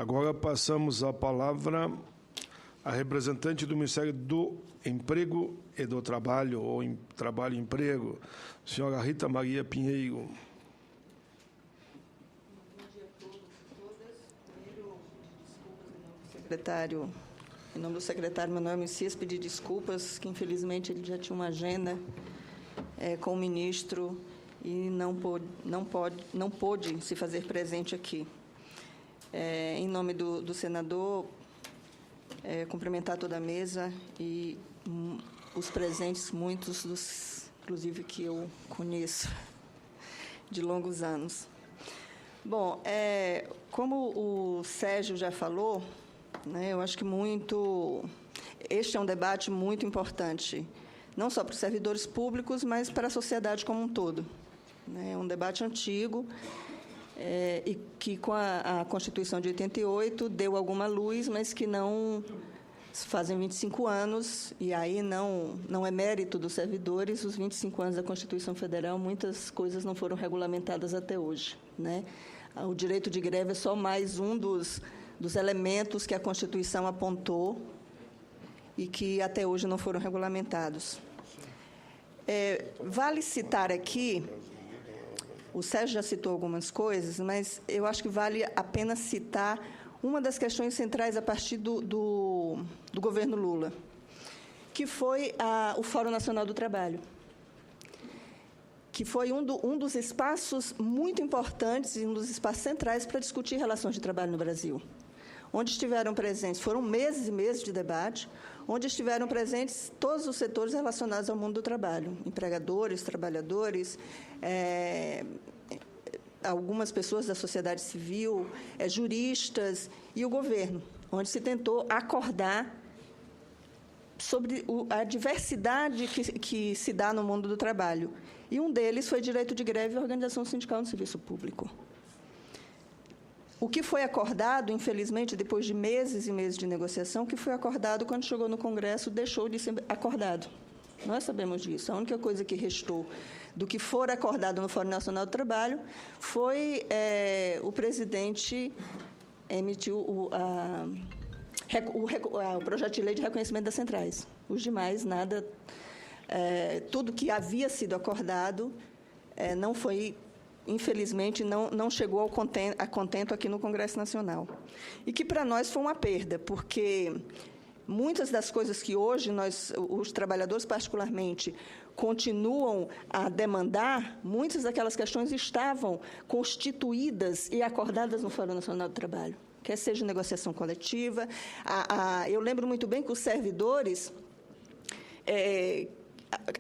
Agora passamos a palavra à representante do Ministério do Emprego e do Trabalho, ou Trabalho e Emprego, senhora Rita Maria Pinheiro. Secretário, em nome do secretário Manuel Messias, pedir desculpas, que infelizmente ele já tinha uma agenda com o ministro e não pôde se fazer presente aqui. Em nome do senador, cumprimentar toda a mesa e os presentes, muitos dos, inclusive, que eu conheço de longos anos. Bom, como o Sérgio já falou, eu acho que este é um debate muito importante, não só para os servidores públicos, mas para a sociedade como um todo. É um debate antigo e que, com a Constituição de 88, deu alguma luz, mas que não fazem 25 anos, e aí não é mérito dos servidores, os 25 anos da Constituição Federal, muitas coisas não foram regulamentadas até hoje. O direito de greve é só mais um dos elementos que a Constituição apontou e que até hoje não foram regulamentados. Vale citar aqui, o Sérgio já citou algumas coisas, mas eu acho que vale a pena citar uma das questões centrais a partir do governo Lula, que foi o Fórum Nacional do Trabalho, que foi um dos espaços muito importantes e um dos espaços centrais para discutir relações de trabalho no Brasil, onde estiveram presentes, foram meses e meses de debate, onde estiveram presentes todos os setores relacionados ao mundo do trabalho, empregadores, trabalhadores, algumas pessoas da sociedade civil, juristas e o governo, onde se tentou acordar sobre a diversidade que se dá no mundo do trabalho. E um deles foi direito de greve e organização sindical no serviço público. O que foi acordado, infelizmente, depois de meses e meses de negociação, o que foi acordado quando chegou no Congresso deixou de ser acordado. Nós sabemos disso. A única coisa que restou do que for acordado no Fórum Nacional do Trabalho foi o presidente emitiu o projeto de lei de reconhecimento das centrais. Os demais, nada, tudo que havia sido acordado não foi, infelizmente, não chegou a contento aqui no Congresso Nacional. E que, para nós, foi uma perda, porque muitas das coisas que hoje os trabalhadores, particularmente, continuam a demandar, muitas daquelas questões estavam constituídas e acordadas no Fórum Nacional do Trabalho, quer seja negociação coletiva. Eu lembro muito bem que os servidores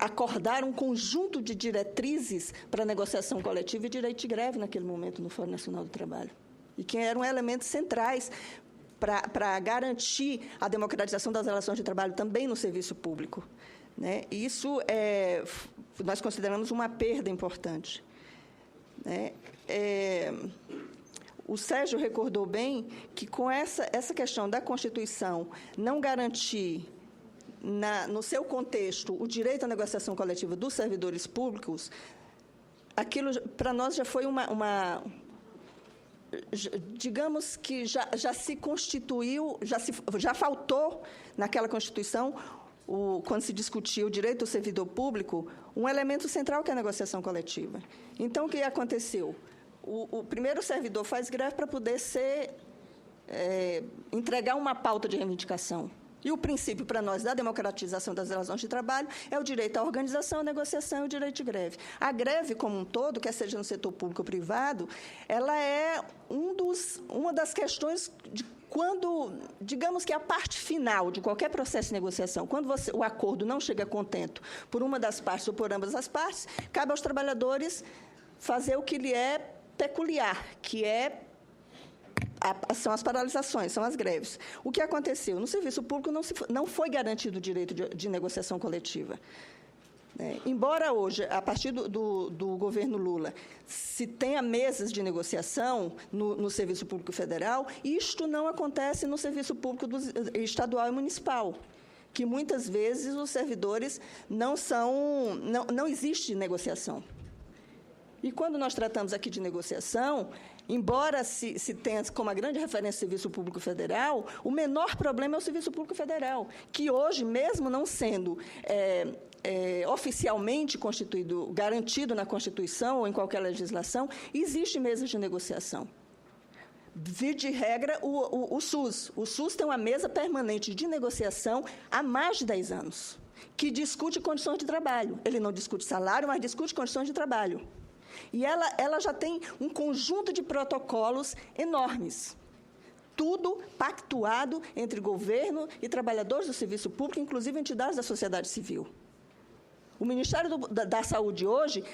acordaram um conjunto de diretrizes para negociação coletiva e direito de greve naquele momento no Fórum Nacional do Trabalho, e que eram elementos centrais para garantir a democratização das relações de trabalho também no serviço público. Isso nós consideramos uma perda importante. O Sérgio recordou bem que, com essa questão da Constituição não garantir, no seu contexto, o direito à negociação coletiva dos servidores públicos, aquilo, para nós, já foi digamos que já se constituiu, já faltou naquela Constituição, quando se discutia o direito do servidor público, um elemento central que é a negociação coletiva. Então, o que aconteceu? O primeiro servidor faz greve para poder entregar uma pauta de reivindicação. E o princípio, para nós, da democratização das relações de trabalho é o direito à organização, à negociação e o direito de greve. A greve, como um todo, quer seja no setor público ou privado, ela é uma das questões de quando, digamos que a parte final de qualquer processo de negociação, quando o acordo não chega a contento por uma das partes ou por ambas as partes, cabe aos trabalhadores fazer o que lhe é peculiar, que são as paralisações, são as greves. O que aconteceu? No serviço público não foi garantido o direito de negociação coletiva. Embora hoje, a partir do governo Lula, se tenha mesas de negociação no Serviço Público Federal, isto não acontece no Serviço Público Estadual e Municipal, que muitas vezes os servidores não existe negociação. E quando nós tratamos aqui de negociação, embora se tenha como a grande referência o Serviço Público Federal, o menor problema é o Serviço Público Federal, que hoje, mesmo não sendo oficialmente constituído, garantido na Constituição ou em qualquer legislação, existe mesas de negociação. Via de regra, o SUS. O SUS tem uma mesa permanente de negociação há mais de 10 anos, que discute condições de trabalho. Ele não discute salário, mas discute condições de trabalho. E ela já tem um conjunto de protocolos enormes, tudo pactuado entre governo e trabalhadores do serviço público, inclusive entidades da sociedade civil. O Ministério da Saúde hoje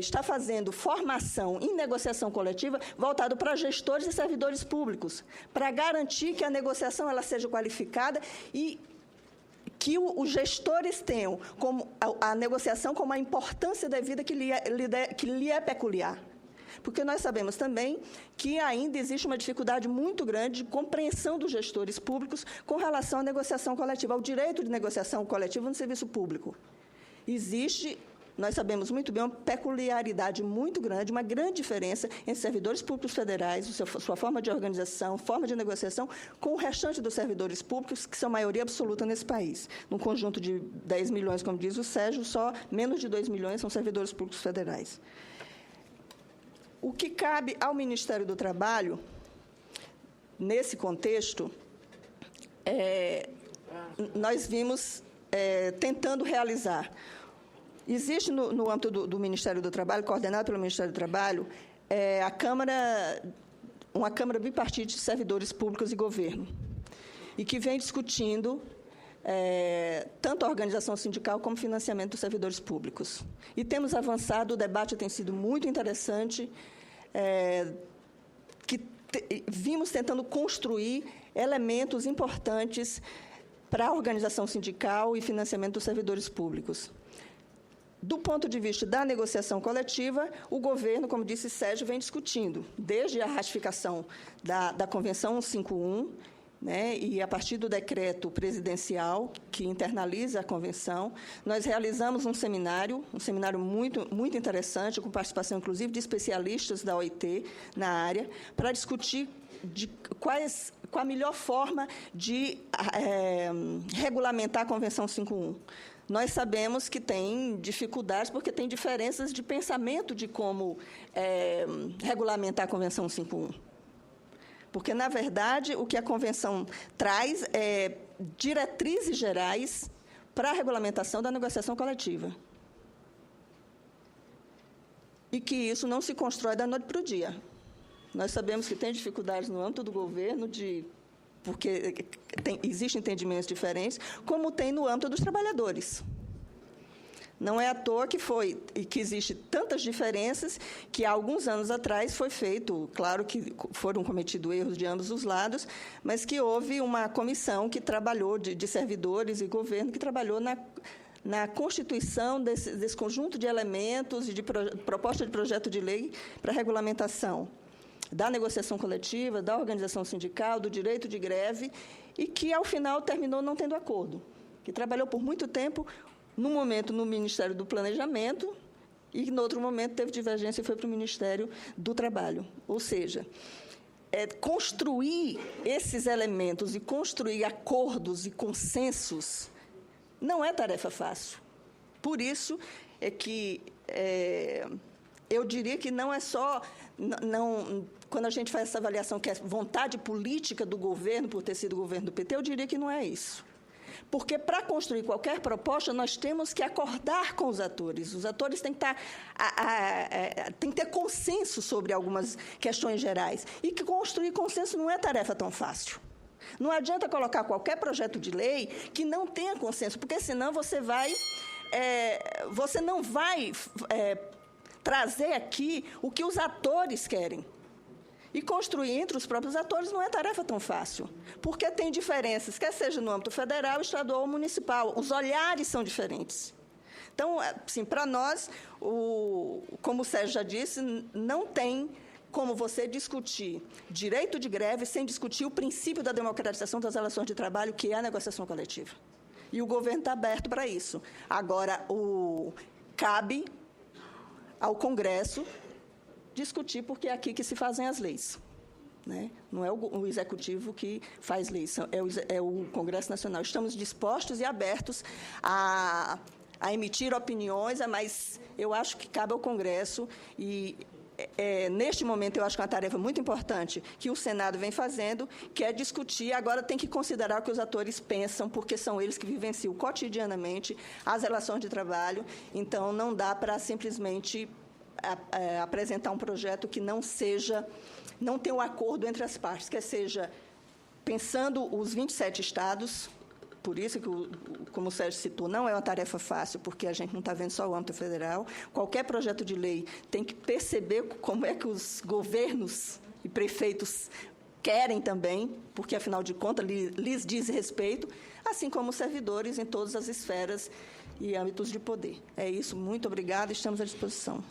está fazendo formação em negociação coletiva voltado para gestores e servidores públicos, para garantir que a negociação ela seja qualificada e que os gestores tenham como a negociação como a importância devida que lhe é peculiar. Porque nós sabemos também que ainda existe uma dificuldade muito grande de compreensão dos gestores públicos com relação à negociação coletiva, ao direito de negociação coletiva no serviço público. Existe, nós sabemos muito bem, uma peculiaridade muito grande, uma grande diferença entre servidores públicos federais, sua forma de organização, forma de negociação, com o restante dos servidores públicos, que são maioria absoluta nesse país. Num conjunto de 10 milhões, como diz o Sérgio, só menos de 2 milhões são servidores públicos federais. O que cabe ao Ministério do Trabalho, nesse contexto, nós vimos tentando realizar. Existe no âmbito do Ministério do Trabalho, coordenado pelo Ministério do Trabalho, uma Câmara bipartite de servidores públicos e governo, e que vem discutindo tanto a organização sindical como o financiamento dos servidores públicos. E temos avançado, o debate tem sido muito interessante, vimos tentando construir elementos importantes para a organização sindical e financiamento dos servidores públicos. Do ponto de vista da negociação coletiva, o governo, como disse Sérgio, vem discutindo, desde a ratificação da Convenção 151, né, e a partir do decreto presidencial que internaliza a convenção, nós realizamos um seminário muito, muito interessante, com participação, inclusive, de especialistas da OIT na área, para discutir qual a melhor forma de regulamentar a Convenção 51. Nós sabemos que tem dificuldades, porque tem diferenças de pensamento de como regulamentar a Convenção 51. Porque, na verdade, o que a Convenção traz é diretrizes gerais para a regulamentação da negociação coletiva. E que isso não se constrói da noite para o dia. Nós sabemos que tem dificuldades no âmbito do governo, porque existem entendimentos diferentes, como tem no âmbito dos trabalhadores. Não é à toa que existem tantas diferenças que, há alguns anos atrás, foi feito, claro que foram cometidos erros de ambos os lados, mas que houve uma comissão que trabalhou, de servidores e governo, que trabalhou na constituição desse conjunto de elementos e de proposta de projeto de lei para a regulamentação da negociação coletiva, da organização sindical, do direito de greve, e que, ao final, terminou não tendo acordo, que trabalhou por muito tempo, num momento no Ministério do Planejamento, e, no outro momento, teve divergência e foi para o Ministério do Trabalho. Ou seja, construir esses elementos e construir acordos e consensos não é tarefa fácil. Por isso é que eu diria que não é só... quando a gente faz essa avaliação que é vontade política do governo, por ter sido governo do PT, eu diria que não é isso. Porque, para construir qualquer proposta, nós temos que acordar com os atores. Os atores têm que ter consenso sobre algumas questões gerais. E que construir consenso não é tarefa tão fácil. Não adianta colocar qualquer projeto de lei que não tenha consenso, porque, senão, você não vai trazer aqui o que os atores querem. E construir entre os próprios atores não é tarefa tão fácil, porque tem diferenças, quer seja no âmbito federal, estadual ou municipal. Os olhares são diferentes. Então, assim, para nós, como o Sérgio já disse, não tem como você discutir direito de greve sem discutir o princípio da democratização das relações de trabalho, que é a negociação coletiva. E o governo está aberto para isso. Agora, cabe ao Congresso discutir, porque é aqui que se fazem as leis. Né? Não é o Executivo que faz leis, é o Congresso Nacional. Estamos dispostos e abertos a emitir opiniões, mas eu acho que cabe ao Congresso e... neste momento, eu acho que é uma tarefa muito importante que o Senado vem fazendo, que é discutir, agora tem que considerar o que os atores pensam, porque são eles que vivenciam cotidianamente as relações de trabalho, então não dá para simplesmente apresentar um projeto que não tenha um acordo entre as partes, que seja pensando os 27 estados. Por isso que, como o Sérgio citou, não é uma tarefa fácil, porque a gente não está vendo só o âmbito federal. Qualquer projeto de lei tem que perceber como é que os governos e prefeitos querem também, porque, afinal de contas, lhes diz respeito, assim como os servidores em todas as esferas e âmbitos de poder. É isso. Muito obrigada. Estamos à disposição.